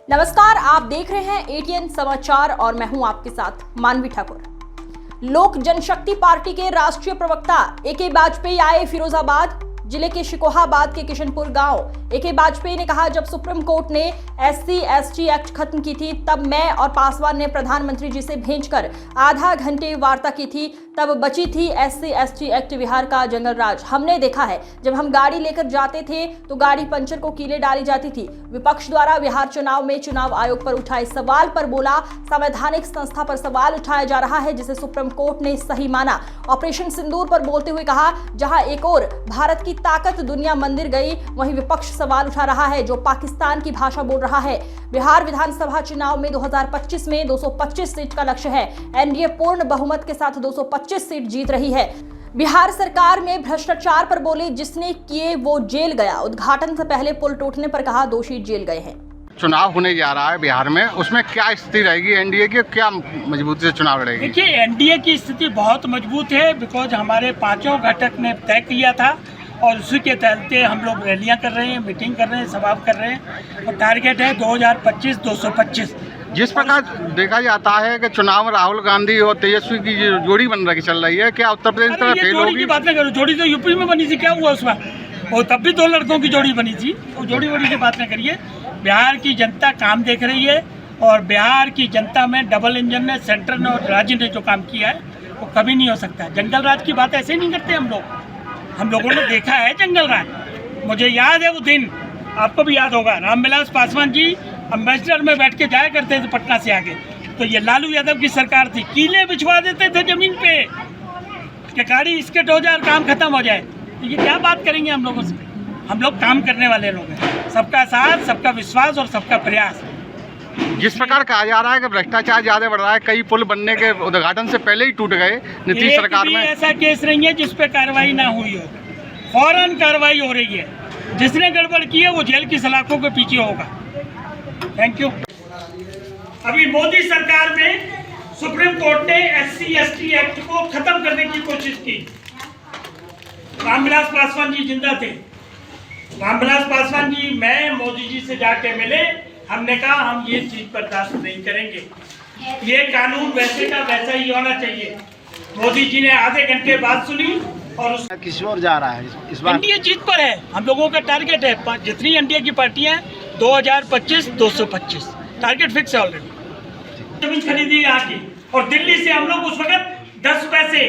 नमस्कार, आप देख रहे हैं एटीएन समाचार और मैं हूं आपके साथ मानवी ठाकुर। लोक जनशक्ति पार्टी के राष्ट्रीय प्रवक्ता ए.के. वाजपेयी आए फिरोजाबाद जिले के शिकोहाबाद के किशनपुर गांव। ए.के. वाजपेयी ने कहा, जब सुप्रीम कोर्ट ने SC/ST एक्ट खत्म की थी तब मैं और पासवान ने प्रधानमंत्री जी से भेंटकर आधा घंटे वार्ता की थी, तब बची थी SC/ST एक्ट बिहार का जंगल राज। हमने देखा है, जब हम गाड़ी लेकर जाते थे तो गाड़ी पंचर को कीलें डाली जाती थी। विपक्ष द्वारा बिहार चुनाव में चुनाव आयोग पर उठाए सवाल पर बोला, संवैधानिक संस्था पर सवाल उठाया जा रहा है जिसे सुप्रीम कोर्ट ने सही माना। ऑपरेशन सिंदूर पर बोलते हुए कहा, जहां एक और भारत की ताकत दुनिया मंदिर गई, वहीं विपक्ष सवाल उठा रहा है जो पाकिस्तान की भाषा बोल रहा है। बिहार विधानसभा चुनाव में 2025 में 225 सीट का लक्ष्य है। एनडीए पूर्ण बहुमत के साथ 225 सीट जीत रही है। बिहार सरकार में भ्रष्टाचार पर बोले, जिसने किए वो जेल गया। उद्घाटन से पहले पुल टूटने पर कहा, दोषी जेल गए हैं। चुनाव होने जा रहा है बिहार में, उसमें क्या स्थिति रहेगी एनडीए की, क्या मजबूती से चुनाव लड़ेगी? देखिए, एनडीए की स्थिति बहुत मजबूत है, बिकॉज हमारे पांचों घटक ने तय किया था और उसी के तहत हम लोग रैलियां कर रहे हैं, मीटिंग कर रहे हैं, सभा कर रहे हैं और टारगेट है 2025 225। जिस प्रकार देखा जाता है कि चुनाव में राहुल गांधी और तेजस्वी की जोड़ी बन रही चल रही है, क्या उत्तर प्रदेश तरह फेल जोड़ी होगी? की बात नहीं करो, जोड़ी तो यूपी में बनी थी, क्या हुआ उसमें? और तब भी 2 लड़कों की जोड़ी बनी थी। वो जोड़ी की बात नहीं करिए। बिहार की जनता काम देख रही है और बिहार की जनता में डबल इंजन ने, सेंटर ने और राज्य ने जो काम किया है वो कभी नहीं हो सकता। जंगल राज की बात ऐसे नहीं करते हम लोग। हम लोगों ने देखा है जंगल राज। मुझे याद है वो दिन, आपको भी याद होगा, रामविलास पासवान जी अम्बेसडर में बैठ के जाया करते थे पटना से आगे, तो ये लालू यादव की सरकार थी। कीले बिछवा देते थे जमीन पे कि गाड़ी स्केट हो जाए और काम खत्म हो जाए। तो ये क्या बात करेंगे हम लोगों से? हम लोग काम करने वाले लोग हैं। सबका साथ, सबका विश्वास और सबका प्रयास। जिस प्रकार कहा जा रहा है कि भ्रष्टाचार ज्यादा बढ़ रहा है, कई पुल बनने के उद्घाटन से पहले ही टूट गए नीतीश सरकार में। ऐसा केस नहीं है जिस पे कार्रवाई ना हुई हो, फौरन कार्रवाई हो रही है। जिसने गड़बड़ की है वो जेल की सलाखों के पीछे होगा। Thank you. अभी मोदी सरकार में सुप्रीम कोर्ट ने SC/ST एक्ट को खत्म करने की कोशिश की। रामविलास पासवान जी जिंदा थे। रामविलास पासवान जी, मैं मोदी जी से जाके मिले, हमने कहा हम ये चीज बर्दाश्त नहीं करेंगे, ये कानून वैसे का वैसा ही होना चाहिए। मोदी जी ने आधे घंटे बाद सुनी और किस ओर जा रहा है इस बार? एनडीए जीत पर है। हम लोगों का टारगेट है, जितनी एनडीए की पार्टियां हैं 2025 225 टारगेट फिक्स है ऑलरेडी। जमीन खरीदी यहाँ की और दिल्ली से हम लोग उस वक्त 10 पैसे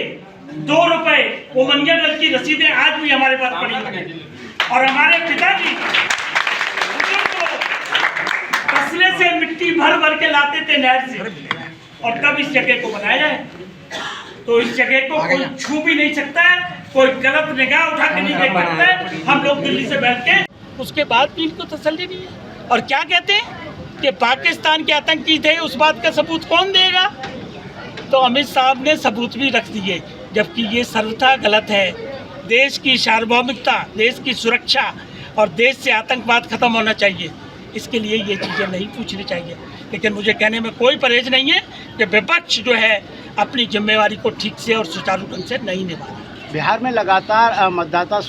2 रुपए वो मंगल दल की रसीदें आज भी हमारे पास पड़ी हैं। और हमारे पिताजी तसले से मिट्टी भर भर के लाते थे नहर से, और तब इस जगह को बनाया है। तो इस जगह को कोई छू भी नहीं सकता है, कोई गलत निगाह उठा के नहीं देख सकता है। हम लोग दिल्ली से बैठ के उसके बाद भी इनको तसल्ली नहीं है। और क्या कहते हैं कि पाकिस्तान के आतंकी थे, उस बात का सबूत कौन देगा? तो अमित साहब ने सबूत भी रख दिए, जबकि ये सर्वथा गलत है। देश की सार्वभौमिकता, देश की सुरक्षा और देश से आतंकवाद खत्म होना चाहिए। इसके लिए ये चीज़ें नहीं पूछनी चाहिए। लेकिन मुझे कहने में कोई परहेज नहीं है कि विपक्ष जो है अपनी जिम्मेवारी को ठीक से और सुचारू ढंग से नहीं निभा रहा। बिहार में लगातार मतदाता